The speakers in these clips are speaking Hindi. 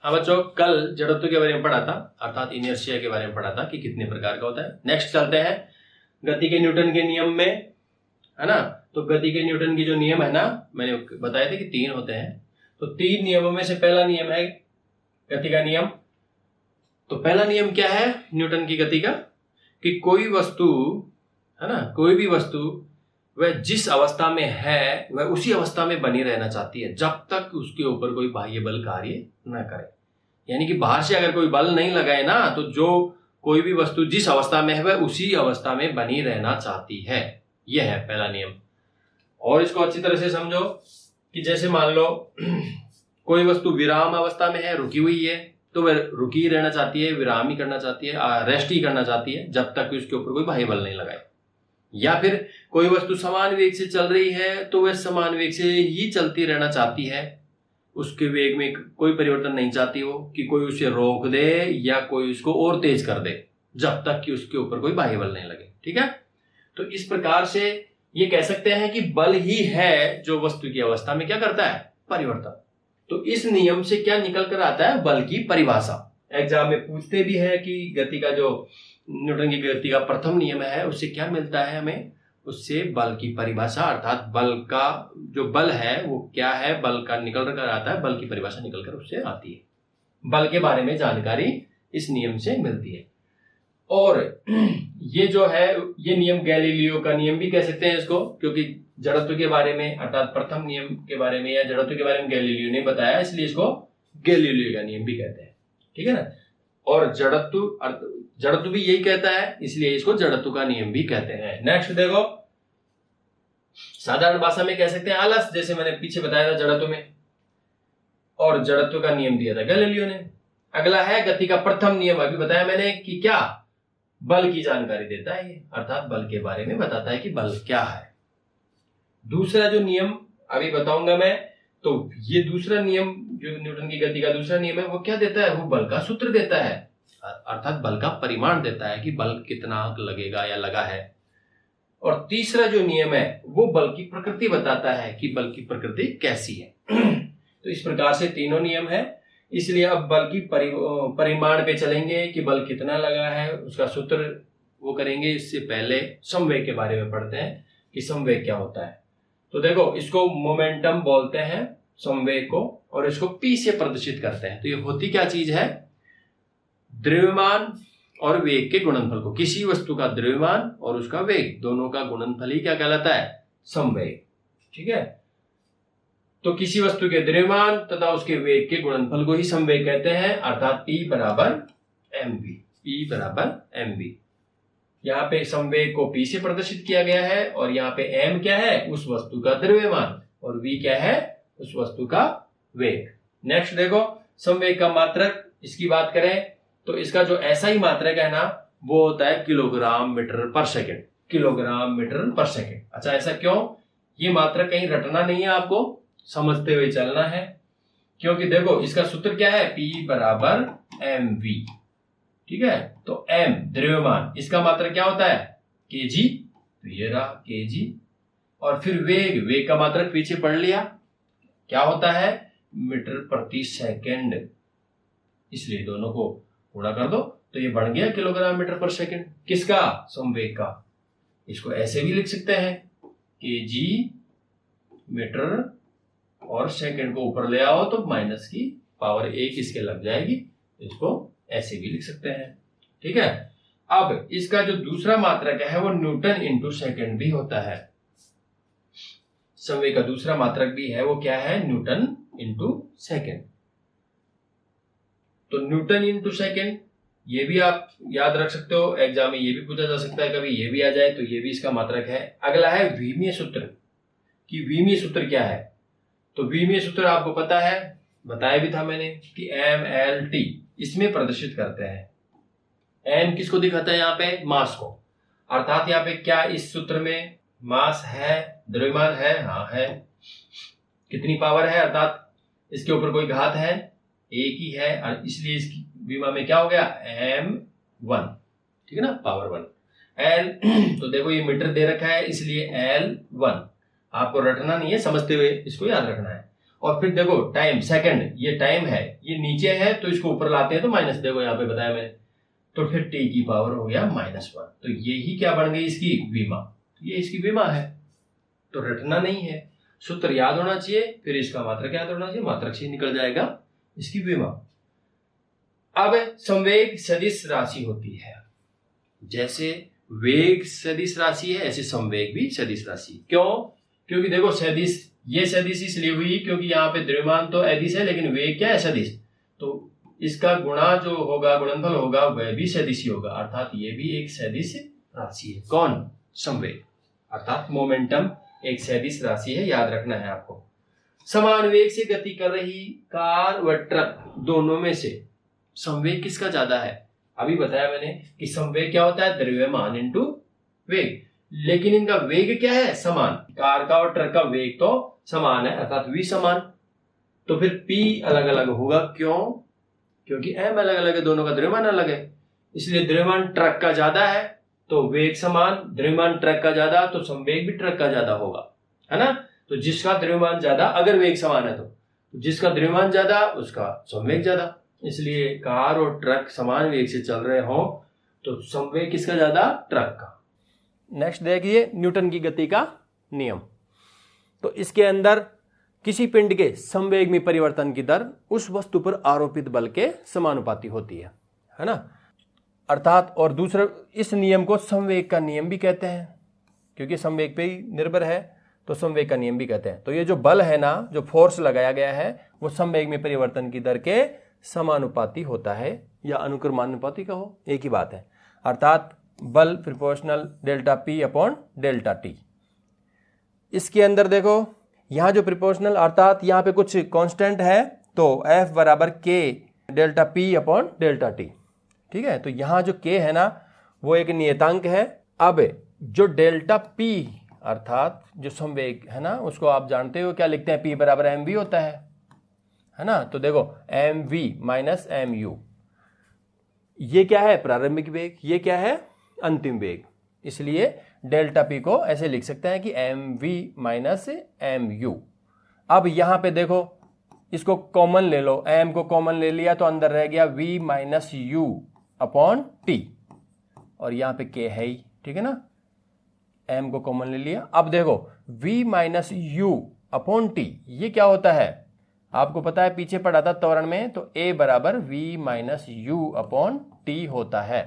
हाँ बच्चों, कल जड़त्व के बारे में पढ़ा था, अर्थात इनर्शिया के बारे में पढ़ा था कि कितने प्रकार का होता है। नेक्स्ट चलते हैं गति के न्यूटन के नियम में, है ना। तो गति के न्यूटन की जो नियम है ना, मैंने बताए थे कि 3 होते हैं। तो 3 नियमों में से पहला नियम है गति का नियम। तो पहला नियम क्या है न्यूटन की गति का, कि कोई वस्तु, है ना, कोई भी वस्तु वह जिस अवस्था में है वह उसी अवस्था में बनी रहना चाहती है जब तक उसके ऊपर कोई बाह्य बल कार्य न करे। यानी कि बाहर से अगर कोई बल नहीं लगाए ना, तो जो कोई भी वस्तु जिस अवस्था में है वह उसी अवस्था में बनी रहना चाहती है। यह है पहला नियम। और इसको अच्छी तरह से समझो कि जैसे मान लो कोई वस्तु विराम अवस्था में है, रुकी हुई है, तो वह रुकी ही रहना चाहती है, विराम ही करना चाहती है, रेस्ट ही करना चाहती है जब तक कि उसके ऊपर कोई बाह्य बल नहीं लगाए। या फिर कोई वस्तु समान वेग से चल रही है तो वह समान वेग से ही चलती रहना चाहती है, उसके वेग में कोई परिवर्तन नहीं चाहती हो कि कोई उसे रोक दे या कोई उसको और तेज कर दे जब तक कि उसके ऊपर कोई बाह्य बल नहीं लगे। ठीक है, तो इस प्रकार से ये कह सकते हैं कि बल ही है जो वस्तु की अवस्था में क्या करता है, परिवर्तन। तो इस नियम से क्या निकल कर आता है, बल की परिभाषा। एग्जाम में पूछते भी है कि गति का जो न्यूटन की गति का प्रथम नियम है उससे क्या मिलता है हमें, उससे बल की परिभाषा, अर्थात बल का जो बल है वो क्या है, बल का निकल कर आता है, बल की परिभाषा निकल कर उससे आती है। बल के बारे में जानकारी इस नियम से मिलती है। और ये जो है ये नियम गैलीलियो का नियम भी कह सकते हैं इसको, क्योंकि जड़त्व के बारे में अर्थात प्रथम नियम के बारे में या जड़त्व के बारे में गैलीलियो ने बताया, इसलिए इसको गैलीलियो का नियम भी कहते हैं। ठीक है ना। और जड़त्व भी यही कहता है, इसलिए इसको जड़त्व का नियम भी कहते हैं। नेक्स्ट देखो, साधारण भाषा में कह सकते हैं आलस, जैसे मैंने पीछे बताया था जड़त्व में, और जड़त्व का नियम दिया था गैलीलियो ने। अगला है गति का प्रथम नियम, अभी बताया मैंने कि क्या बल की जानकारी देता है ये, अर्थात बल के बारे में बताता है कि बल क्या है। दूसरा जो नियम अभी बताऊंगा मैं, तो ये दूसरा नियम जो न्यूटन की गति का दूसरा नियम है वो क्या देता है, वो बल का सूत्र देता है, अर्थात बल का परिमाण देता है कि बल कितना लगेगा या लगा है। और तीसरा जो नियम है वो बल की प्रकृति बताता है कि बल की प्रकृति कैसी है। तो इस प्रकार से तीनों नियम है, इसलिए अब बल की परिमाण पे चलेंगे कि बल कितना लगा है, उसका सूत्र वो करेंगे। इससे पहले संवेग के बारे में पढ़ते हैं कि संवेग क्या होता है। तो देखो, इसको मोमेंटम बोलते हैं संवेग को, और इसको P से प्रदर्शित करते हैं। तो ये होती क्या चीज है, द्रव्यमान और वेग के गुणनफल को, किसी वस्तु का द्रव्यमान और उसका वेग दोनों का गुणनफल ही क्या कहलाता है, संवेग। ठीक है, तो किसी वस्तु के द्रव्यमान तथा उसके वेग के गुणनफल को ही संवेग कहते हैं, अर्थात P बराबर mv। P बराबर mv। यहाँ पे संवेग को P से प्रदर्शित किया गया है, और यहाँ पे m क्या है, उस वस्तु का द्रव्यमान, और v क्या है, उस वस्तु का वेग। नेक्स्ट देखो, संवेग का मात्रक, इसकी बात करें तो इसका जो ऐसा ही मात्रक है ना वो होता है किलोग्राम मीटर पर सेकेंड। किलोग्राम मीटर पर सेकेंड। अच्छा, ऐसा क्यों, ये मात्रक कहीं रटना नहीं है, आपको समझते हुए चलना है। क्योंकि देखो इसका सूत्र क्या है, P बराबर mv। ठीक है, तो m द्रव्यमान, इसका मात्रक क्या होता है, kg, तो ये रहा kg। और फिर वेग, वेग का मात्रक पीछे पढ़ लिया, क्या होता है, मीटर प्रति सेकेंड, इसलिए दोनों को गुणा कर दो तो ये बन गया किलोग्राम मीटर पर सेकेंड। किसका, संवेग का। इसको ऐसे भी लिख सकते हैं, kg मीटर और सेकेंड को ऊपर ले आओ तो माइनस की पावर 1 इसके लग जाएगी, इसको ऐसे भी लिख सकते हैं। ठीक है, अब इसका जो दूसरा मात्रक है वो न्यूटन इंटू सेकेंड भी होता है। संवेग का दूसरा मात्रक भी है, वो क्या है, न्यूटन इंटू सेकेंड। तो न्यूटन इंटू सेकेंड, ये भी आप याद रख सकते हो, एग्जाम में ये भी पूछा जा सकता है, कभी ये भी आ जाए तो ये भी इसका मात्रक है। अगला है विमीय सूत्र, कि विमीय सूत्र क्या है। तो विमीय सूत्र आपको पता है, बताया भी था मैंने कि mLT इसमें प्रदर्शित करते हैं। m किसको दिखाता है, यहाँ पे मास को, अर्थात यहाँ पे क्या इस सूत्र में मास है, द्रव्यमान है, हाँ है। कितनी पावर है, अर्थात इसके ऊपर कोई घात है, एक ही है, और इसलिए इसकी विमा में क्या हो गया, m1। ठीक है ना, पावर 1। l तो देखो ये मीटर दे रखा है, इसलिए l1। आपको रटना नहीं है, समझते हुए इसको याद रखना है। और फिर देखो टाइम सेकंड, ये टाइम है, ये नीचे है तो इसको ऊपर लाते हैं तो माइनस, देखो यहाँ पे बताया मैंने, तो फिर t की पावर हो गया -1। तो यही क्या बन गई इसकी विमा, ये इसकी विमा है। तो रटना नहीं है, सूत्र याद होना चाहिए, फिर इसका मात्रक याद होना चाहिए, मात्रक से निकल जाएगा इसकी विमा। अब संवेग सदिश राशि होती है, जैसे वेग सदिश राशि है ऐसे संवेग भी सदिश राशि। क्यों? क्योंकि देखो सदिश, ये सदिश इसलिए हुई क्योंकि यहाँ पे द्रव्यमान तो अदिश है लेकिन वेग क्या है सदिश, तो इसका गुणा जो होगा, गुणनफल होगा, वह भी सदिश ही होगा, अर्थात ये भी एक सदिश राशि है। कौन? संवेग, अर्थात मोमेंटम एक सदिश राशि है, याद रखना है आपको। समान वेग से गति कर रही कार व ट्रक दोनों में से संवेग किसका ज्यादा है? अभी बताया मैंने कि संवेग क्या होता है, द्रव्यमान इंटू वेग, लेकिन इनका वेग क्या है, समान। कार का और ट्रक का वेग तो समान है, अर्थात v समान। तो फिर p अलग अलग होगा, क्यों? क्योंकि m अलग अलग है, दोनों का द्रव्यमान अलग है, इसलिए द्रव्यमान ट्रक का ज्यादा है तो वेग समान, द्रव्यमान ट्रक का ज्यादा तो संवेग भी ट्रक का ज्यादा होगा, है ना। तो जिसका द्रव्यमान ज्यादा, अगर वेग समान है तो जिसका द्रव्यमान ज्यादा उसका संवेग ज्यादा, इसलिए कार और ट्रक समान वेग से चल रहे हो तो संवेग किसका ज्यादा, ट्रक का। नेक्स्ट देखिए न्यूटन की गति का नियम। तो इसके अंदर किसी पिंड के संवेग में परिवर्तन की दर उस वस्तु पर आरोपित बल के समानुपाती होती है ना, अर्थात। और दूसरा, इस नियम को संवेग का नियम भी कहते हैं, क्योंकि संवेग पे ही निर्भर है तो संवेग का नियम भी कहते हैं। तो ये जो बल है ना, जो फोर्स लगाया गया है, वो संवेग में परिवर्तन की दर के समानुपाती होता है, या अनुक्रमानुपाती का हो, एक ही बात है, अर्थात बल proportional delta P upon delta T. इसके अंदर देखो यहां जो प्रोपोर्शनल, अर्थात यहां पे कुछ कांस्टेंट है, तो F बराबर K delta P upon delta T, ठीक है। तो यहां जो K है ना वो एक नियतांक है। अब जो डेल्टा P अर्थात जो संवेग है ना, उसको आप जानते हो क्या लिखते हैं, P बराबर mv होता है ना। तो देखो mv माइनस mu, ये क्या है, प्रारंभिक वेग, ये क्या है, अंतिम वेग, इसलिए डेल्टा पी को ऐसे लिख सकते हैं कि mv माइनस mu। अब यहां पे देखो इसको कॉमन ले लो, m को कॉमन ले लिया तो अंदर रह गया v minus u upon T, और यहां पे k है ही, ठीक है ना, m को कॉमन ले लिया। अब देखो v minus u upon T, ये क्या होता है, आपको पता है, पीछे पढ़ा था त्वरण में, तो a बराबर v minus u upon T होता है।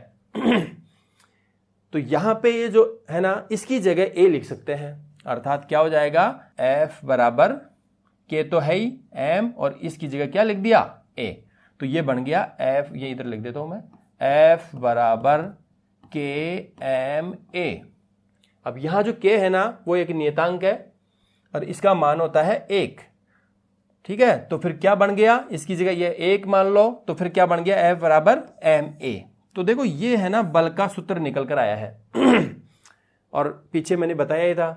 तो यहां पे ये जो है ना, इसकी जगह a लिख सकते हैं, अर्थात क्या हो जाएगा, f बराबर k तो है ही m, और इसकी जगह क्या लिख दिया, a, तो ये बन गया f, ये इधर लिख देता हूं मैं, f बराबर k m a। अब यहां जो k है ना वो एक नियतांक है और इसका मान होता है 1, ठीक है। तो फिर क्या बन गया, इसकी जगह ये 1 मान लो, तो फिर क्या बन गया, F बराबर ma। तो देखो ये है ना बल का सूत्र निकल कर आया है। और पीछे मैंने बताया ही था,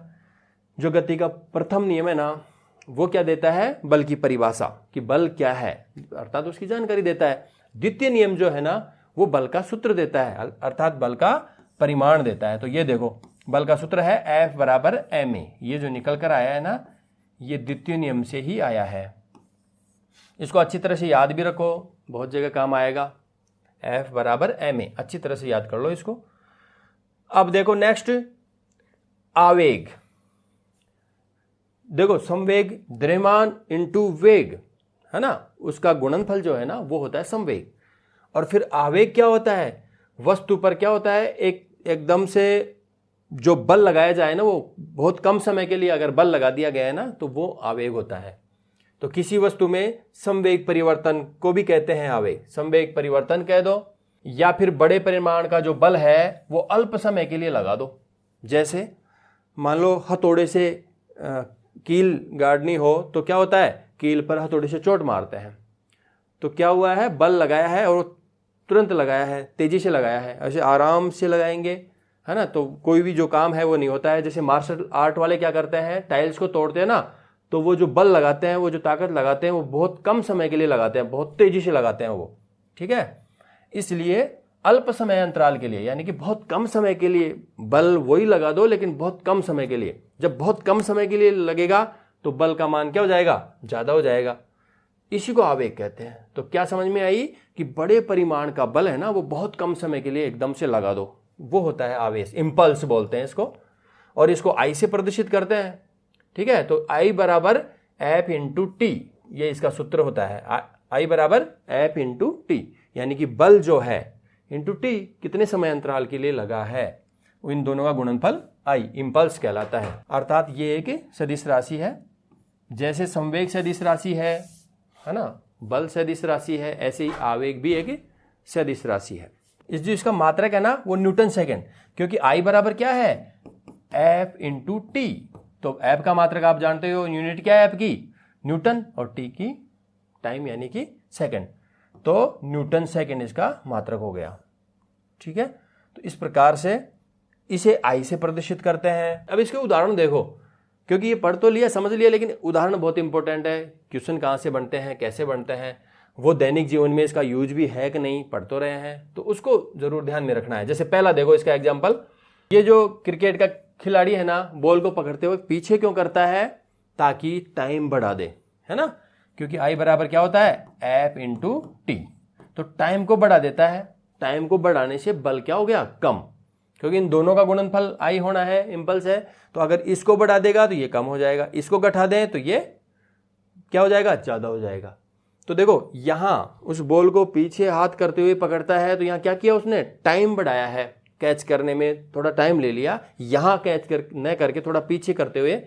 जो गति का प्रथम नियम है ना वो क्या देता है, बल की परिभाषा, कि बल क्या है, अर्थात उसकी जानकारी देता है। द्वितीय नियम जो है ना वो बल का सूत्र देता है, अर्थात बल का परिमाण देता है। तो ये देखो बल का सूत्र है F बराबर ma, ये जो निकल कर आया है ना ये द्वितीय नियम से ही आया है। इसको अच्छी तरह से याद भी रखो, बहुत जगह काम आएगा, F बराबर ma, अच्छी तरह से याद कर लो इसको। अब देखो नेक्स्ट, आवेग। देखो संवेग द्रव्यमान इंटू वेग है ना, उसका गुणनफल जो है ना वो होता है संवेग। और फिर आवेग क्या होता है, वस्तु पर क्या होता है, एकदम से जो बल लगाया जाए ना, वो बहुत कम समय के लिए अगर बल लगा दिया गया है ना तो वो आवेग होता है। तो किसी वस्तु में संवेग परिवर्तन को भी कहते हैं आवेग, संवेग परिवर्तन कह दो, या फिर बड़े परिमाण का जो बल है वो अल्प समय के लिए लगा दो। जैसे मान लो हथौड़े से कील गाड़नी हो तो क्या होता है, कील पर हथौड़े से चोट मारते हैं, तो क्या हुआ है, बल लगाया है और तुरंत लगाया है, तेजी से लगाया है। ऐसे आराम से लगाएंगे है ना तो कोई भी जो काम है वो नहीं होता है। जैसे मार्शल आर्ट वाले क्या करते हैं, टाइल्स को तोड़ते हैं ना, तो वो जो बल लगाते हैं, वो जो ताकत लगाते हैं, वो बहुत कम समय के लिए लगाते हैं, बहुत तेजी से लगाते हैं वो, ठीक है। इसलिए अल्प समय अंतराल के लिए, यानी कि बहुत कम समय के लिए बल वही लगा दो, लेकिन बहुत कम समय के लिए। जब बहुत कम समय के लिए लगेगा तो बल का मान क्या हो जाएगा, ज़्यादा हो जाएगा। इसी को आवेग कहते हैं। तो क्या समझ में आई कि बड़े परिमाण का बल है ना, वो बहुत कम समय के लिए एकदम से लगा दो, वो होता है आवेश, इम्पल्स बोलते हैं इसको। और इसको आई से प्रदर्शित करते हैं, ठीक है। तो आई बराबर एफ इंटू टी, ये इसका सूत्र होता है। आई बराबर एफ इंटू टी, यानी कि बल जो है इंटू टी कितने समय अंतराल के लिए लगा है, इन दोनों का गुणनफल आई, इम्पल्स कहलाता है। अर्थात ये एक सदिश राशि है। जैसे संवेग सदिश राशि है ना, बल सदिश राशि है, ऐसे ही आवेग भी एक सदिश राशि है। इस जो इसका मात्रक है ना वो न्यूटन सेकेंड, क्योंकि आई बराबर क्या है, एफ इंटू टी। तो एफ का मात्रक आप जानते हो, यूनिट क्या है एफ की, न्यूटन, और टी की टाइम यानी कि सेकंड। तो न्यूटन सेकंड इसका मात्रक हो गया, ठीक है। तो इस प्रकार से इसे आई से प्रदर्शित करते हैं। अब इसके उदाहरण देखो, क्योंकि ये पढ़ तो लिया, समझ लिया, लेकिन उदाहरण बहुत इंपॉर्टेंट है। क्वेश्चन कहाँ से बनते हैं, कैसे बनते हैं, वो दैनिक जीवन में इसका यूज भी है कि नहीं, पढ़ तो रहे हैं, तो उसको जरूर ध्यान में रखना है। जैसे पहला देखो इसका एग्जाम्पल, ये जो क्रिकेट का खिलाड़ी है ना, बॉल को पकड़ते हुए पीछे क्यों करता है, ताकि टाइम बढ़ा दे, है ना। क्योंकि आई बराबर क्या होता है, एफ इंटू टी। तो टाइम को बढ़ा देता है, टाइम को बढ़ाने से बल क्या हो गया, कम, क्योंकि इन दोनों का गुणनफल आई होना है, इम्पल्स है। तो अगर इसको बढ़ा देगा तो ये कम हो जाएगा, इसको घटा दें तो ये क्या हो जाएगा, ज्यादा हो जाएगा। तो देखो यहां उस बॉल को पीछे हाथ करते हुए पकड़ता है, तो यहां क्या किया उसने, टाइम बढ़ाया है, कैच करने में थोड़ा टाइम ले लिया, यहां कैच न करके थोड़ा पीछे करते हुए,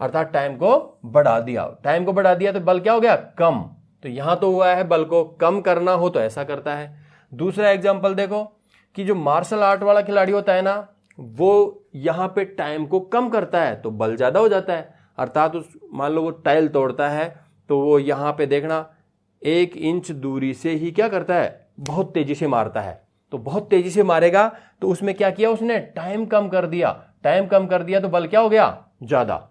अर्थात टाइम को बढ़ा दिया। टाइम को बढ़ा दिया तो बल क्या हो गया, कम। तो यहां तो हुआ है बल को कम करना हो तो ऐसा करता है। दूसरा एग्जाम्पल देखो कि जो मार्शल आर्ट वाला खिलाड़ी होता है ना, वो यहां पे टाइम को कम करता है तो बल ज्यादा हो जाता है। अर्थात उस मान लो वो टाइल तोड़ता है, तो वो यहां पे देखना 1 इंच दूरी से ही क्या करता है, बहुत तेजी से मारता है। तो बहुत तेजी से मारेगा तो उसमें क्या किया उसने, टाइम कम कर दिया। टाइम कम कर दिया तो बल क्या हो गया, ज्यादा।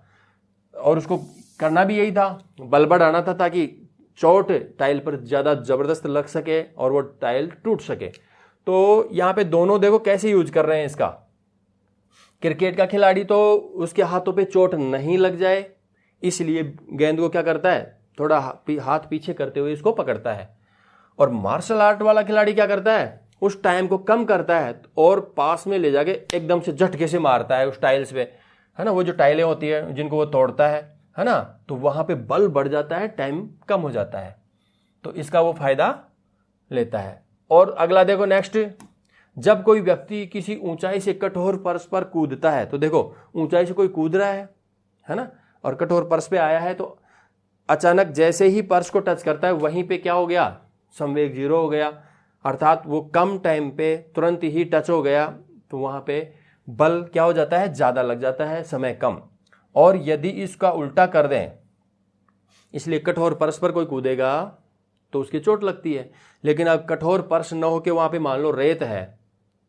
और उसको करना भी यही था, बल बढ़ाना था, ताकि चोट टाइल पर ज्यादा जबरदस्त लग सके और वो टाइल टूट सके। तो यहां पे दोनों देखो कैसे यूज कर रहे हैं इसका। क्रिकेट का खिलाड़ी तो उसके हाथों पे चोट नहीं लग जाए, इसलिए गेंद को क्या करता है, थोड़ा हाथ पीछे करते हुए इसको पकड़ता है। और मार्शल आर्ट वाला खिलाड़ी क्या करता है, उस टाइम को कम करता है और पास में ले जाके एकदम से झटके से मारता है उस टाइल्स पे, है ना। वो जो टाइलें होती है जिनको वो तोड़ता है ना, तो वहां पे बल बढ़ जाता है, टाइम कम हो जाता है। तो इसका वो फायदा लेता है। और अगला देखो नेक्स्ट, जब कोई व्यक्ति किसी ऊंचाई से कठोर फर्श पर कूदता है, तो देखो ऊंचाई से कोई कूद रहा है ना, और कठोर फर्श पे आया है, तो अचानक जैसे ही फर्श को टच करता है वहीं पे क्या हो गया, संवेग 0 हो गया। अर्थात वो कम टाइम पे तुरंत ही टच हो गया, तो वहां पे बल क्या हो जाता है, ज्यादा लग जाता है, समय कम। और यदि इसका उल्टा कर दें, इसलिए कठोर फर्श पर कोई कूदेगा तो उसकी चोट लगती है, लेकिन अब कठोर फर्श न होकर वहां पे मान लो रेत है,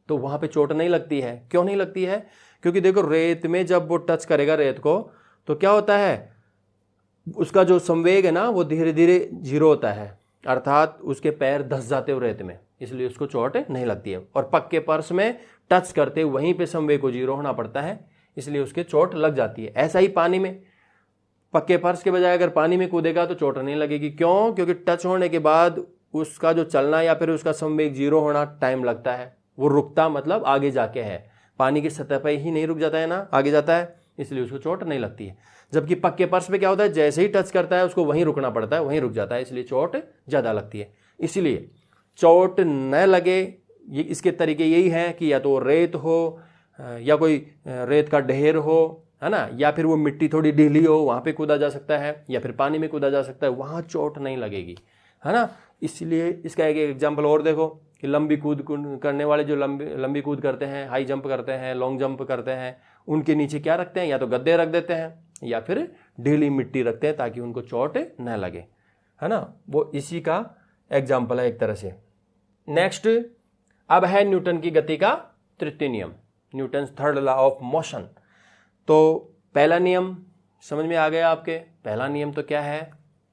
तो वहां पे चोट नहीं लगती है। क्यों नहीं लगती है, क्योंकि देखो रेत में जब वो टच करेगा रेत को, तो क्या होता है, उसका जो संवेग है ना वो धीरे धीरे 0 होता है, अर्थात उसके पैर धंस जाते हो रेत में, इसलिए उसको चोट नहीं लगती है। और पक्के फर्श में टच करते वहीं पे संवेग को 0 होना पड़ता है, इसलिए उसके चोट लग जाती है। ऐसा ही पानी में, पक्के फर्श के बजाय अगर पानी में कूदेगा तो चोट नहीं लगेगी। क्यों, क्योंकि टच होने के बाद उसका जो चलना या फिर उसका संवेग 0 होना टाइम लगता है, वो रुकता मतलब आगे जाके है, पानी की सतह पर ही नहीं रुक जाता है ना, आगे जाता है, इसलिए उसको चोट नहीं लगती है। जबकि पक्के फर्श पे क्या होता है, जैसे ही टच करता है उसको वहीं रुकना पड़ता है, वहीं रुक जाता है, इसलिए चोट ज्यादा लगती है। इसलिए चोट न लगे, ये इसके तरीके यही हैं कि या तो रेत हो, या कोई रेत का ढेर हो, है ना, या फिर वो मिट्टी थोड़ी ढीली हो, वहां पे कूदा जा सकता है, या फिर पानी में कूदा जा सकता है, वहां चोट नहीं लगेगी, है ना। इसलिए इसका एक एग्जाम्पल और देखो कि लंबी कूद करने वाले जो लंबी कूद करते हैं, हाई जंप करते हैं, लॉन्ग जंप करते हैं, उनके नीचे क्या रखते हैं, या तो गद्दे रख देते हैं या फिर ढीली मिट्टी रखते हैं ताकि उनको चोट न लगे, है ना। वो इसी का एग्जाम्पल है एक तरह से। नेक्स्ट अब है न्यूटन की गति का तृतीय नियम, Newton third law of motion. तो पहला नियम समझ में आ गया आपके। पहला नियम तो क्या है,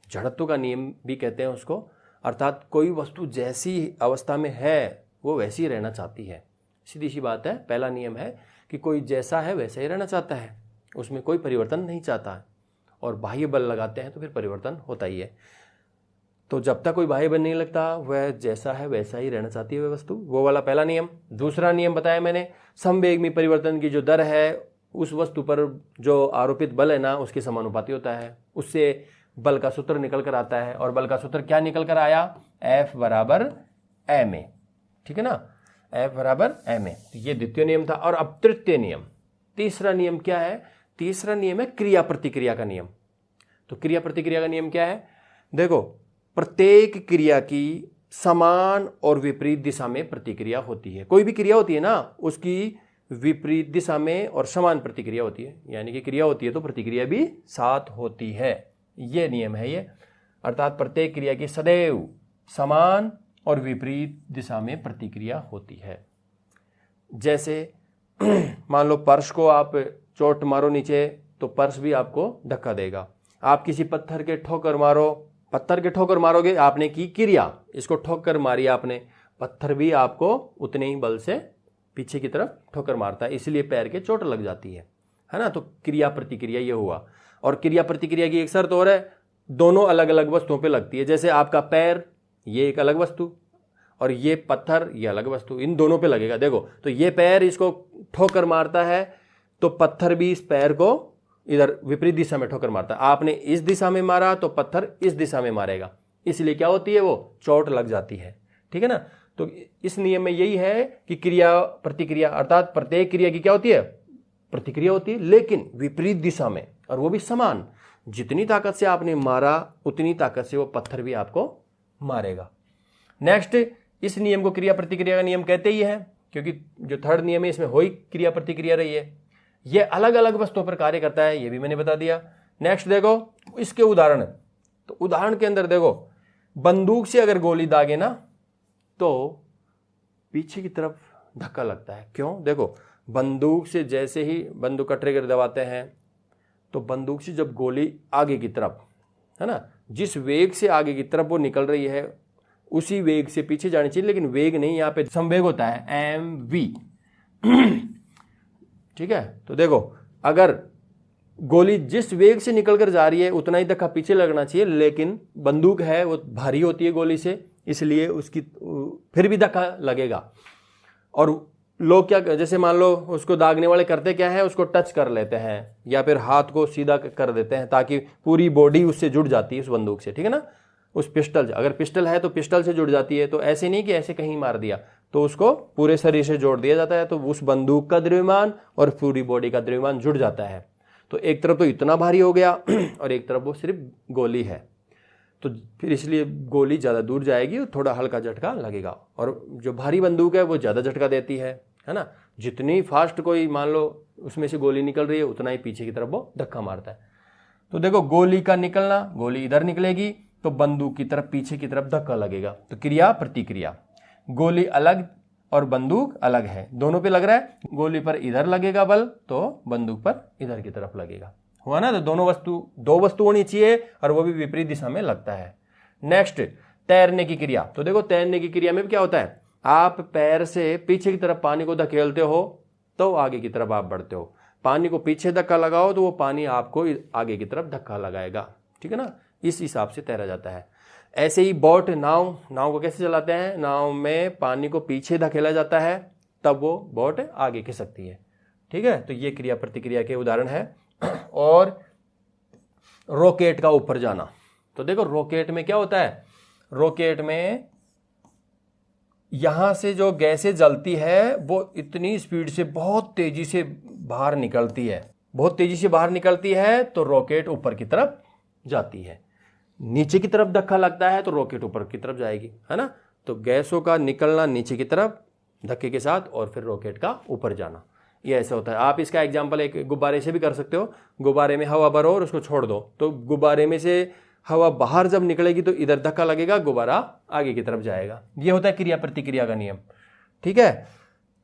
जड़त्व का नियम भी कहते हैं उसको, अर्थात कोई वस्तु जैसी अवस्था में है वो वैसी ही रहना चाहती है, सीधी सी बात है। पहला नियम है कि कोई जैसा है वैसा ही रहना चाहता है, उसमें कोई परिवर्तन नहीं चाहता है। और बाह्य बल लगाते हैं तो फिर परिवर्तन होता ही है। तो जब तक कोई बाह्य बल नहीं लगता वह जैसा है वैसा ही रहना चाहती है वह वस्तु, वो वाला पहला नियम। दूसरा नियम बताया मैंने, समवेग में परिवर्तन की जो दर है उस वस्तु पर जो आरोपित बल है ना उसके समानुपाती होता है, उससे बल का सूत्र निकल कर आता है। और बल का सूत्र क्या निकल कर आया, F बराबर ma, ठीक है ना, F बराबर ma। तो ये द्वितीय नियम था। और अब तृतीय नियम, तीसरा नियम क्या है, तीसरा नियम है क्रिया प्रतिक्रिया का नियम। तो क्रिया प्रतिक्रिया का नियम क्या है, देखो प्रत्येक क्रिया की समान और विपरीत दिशा में प्रतिक्रिया होती है। कोई भी क्रिया होती है ना उसकी विपरीत दिशा में और समान प्रतिक्रिया होती है, यानी कि क्रिया होती है तो प्रतिक्रिया भी साथ होती है। ये नियम है ये, अर्थात प्रत्येक क्रिया की सदैव समान और विपरीत दिशा में प्रतिक्रिया होती है। जैसे मान लो पर्स को आप चोट मारो नीचे तो पर्स भी आपको धक्का देगा। आप किसी पत्थर के ठोकर मारो, पत्थर के ठोकर मारोगे, आपने की क्रिया, इसको ठोकर मारी आपने, पत्थर भी आपको उतने ही बल से पीछे की तरफ ठोकर मारता है, इसलिए पैर के चोट लग जाती है ना। तो क्रिया प्रतिक्रिया ये हुआ। और क्रिया प्रतिक्रिया की एक शर्त और है, दोनों अलग अलग वस्तुओं पे लगती है। जैसे आपका पैर ये एक अलग वस्तु और ये पत्थर ये अलग वस्तु, इन दोनों पे लगेगा। देखो तो ये पैर इसको ठोकर मारता है तो पत्थर भी इस पैर को इधर विपरीत दिशा में ठोकर मारता है। आपने इस दिशा में मारा तो पत्थर इस दिशा में मारेगा, इसलिए क्या होती है, वो चोट लग जाती है, ठीक है ना। तो इस नियम में यही है कि क्रिया प्रतिक्रिया अर्थात प्रत्येक क्रिया की क्या होती है, प्रतिक्रिया होती है, लेकिन विपरीत दिशा में, और वो भी समान। जितनी ताकत से आपने मारा उतनी ताकत से वो पत्थर भी आपको मारेगा। नेक्स्ट, इस नियम को क्रिया प्रतिक्रिया का नियम कहते ही है, क्योंकि जो थर्ड नियम है इसमें हो ही क्रिया प्रतिक्रिया रही है। ये अलग अलग वस्तुओं पर कार्य करता है, ये भी मैंने बता दिया। नेक्स्ट देखो इसके उदाहरण, तो उदाहरण के अंदर देखो बंदूक से अगर गोली दागे ना तो पीछे की तरफ धक्का लगता है। क्यों, देखो बंदूक से जैसे ही बंदूक का ट्रिगर दबाते हैं तो बंदूक से जब गोली आगे की तरफ, है ना, जिस वेग से आगे की तरफ वो निकल रही है उसी वेग से पीछे जानी चाहिए, लेकिन वेग नहीं, यहाँ पे संवेग होता है mv, ठीक है। तो देखो अगर गोली जिस वेग से निकल कर जा रही है उतना ही धक्का पीछे लगना चाहिए, लेकिन बंदूक है वो भारी होती है गोली से, इसलिए उसकी फिर भी धक्का लगेगा। और लोग क्या, जैसे मान लो उसको दागने वाले करते क्या है, उसको टच कर लेते हैं या फिर हाथ को सीधा कर देते हैं ताकि पूरी बॉडी उससे जुड़ जाती है उस बंदूक से, ठीक है ना। उस पिस्टल, अगर पिस्टल है तो पिस्टल से जुड़ जाती है, तो ऐसे नहीं कि ऐसे कहीं मार दिया, तो उसको पूरे शरीर से जोड़ दिया जाता है, तो उस बंदूक का द्रव्यमान और पूरी बॉडी का द्रव्यमान जुड़ जाता है। तो एक तरफ तो इतना भारी हो गया और एक तरफ वो सिर्फ गोली है, तो फिर इसलिए गोली ज़्यादा दूर जाएगी और थोड़ा हल्का झटका लगेगा। और जो भारी बंदूक है वो ज़्यादा झटका देती है ना। जितनी फास्ट कोई मान लो उसमें से गोली निकल रही है उतना ही पीछे की तरफ वो धक्का मारता है। तो देखो गोली का निकलना, गोली इधर निकलेगी तो बंदूक की तरफ पीछे की तरफ धक्का लगेगा। तो क्रिया प्रतिक्रिया, गोली अलग और बंदूक अलग है, दोनों पे लग रहा है, गोली पर इधर लगेगा बल तो बंदूक पर इधर की तरफ लगेगा, हुआ ना। तो दो वस्तु होनी चाहिए और वो भी विपरीत दिशा में लगता है। नेक्स्ट, तैरने की क्रिया। तो देखो तैरने की क्रिया में क्या होता है, आप पैर से पीछे की तरफ पानी को धकेलते हो तो आगे की तरफ आप बढ़ते हो, पानी को पीछे धक्का लगाओ तो वो पानी आपको आगे की तरफ धक्का लगाएगा, ठीक है ना। इस हिसाब से तैरा जाता है। ऐसे ही बोट, नाव को कैसे चलाते हैं, नाव में पानी को पीछे धकेला जाता है तब वो बोट आगे खिसकती है, ठीक है। तो ये क्रिया प्रतिक्रिया के उदाहरण है। और रॉकेट का ऊपर जाना, तो देखो रॉकेट में क्या होता है, रॉकेट में यहां से जो गैसें जलती है वो इतनी स्पीड से बहुत तेजी से बाहर निकलती है, बहुत तेजी से बाहर निकलती है, तो रॉकेट ऊपर की तरफ जाती है। नीचे की तरफ धक्का लगता है तो रॉकेट ऊपर की तरफ जाएगी, है ना। तो गैसों का निकलना नीचे की तरफ धक्के के साथ और फिर रॉकेट का ऊपर जाना, ये ऐसा होता है। आप इसका एग्जांपल एक गुब्बारे से भी कर सकते हो। गुब्बारे में हवा भरो और उसको छोड़ दो, तो गुब्बारे में से हवा बाहर जब निकलेगी तो इधर धक्का लगेगा, गुब्बारा आगे की तरफ जाएगा। ये होता है क्रिया प्रतिक्रिया का नियम, ठीक है।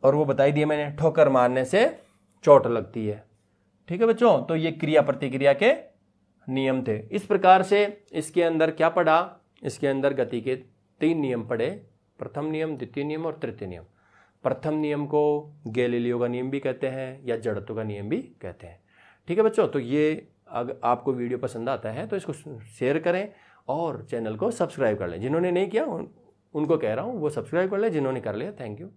और वो बताई दिया मैंने, ठोकर मारने से चोट लगती है, ठीक है बच्चों। तो ये क्रिया प्रतिक्रिया के नियम थे। इस प्रकार से इसके अंदर क्या पढ़ा, इसके अंदर गति के 3 नियम पढ़े, प्रथम नियम, द्वितीय नियम और तृतीय नियम। प्रथम नियम को गैलीलियो का नियम भी कहते हैं या जड़त्व का नियम भी कहते हैं, ठीक है बच्चों। तो ये अगर आपको वीडियो पसंद आता है तो इसको शेयर करें और चैनल को सब्सक्राइब कर लें। जिन्होंने नहीं किया उनको कह रहा हूँ वो सब्सक्राइब कर लें, जिन्होंने कर लिया थैंक यू।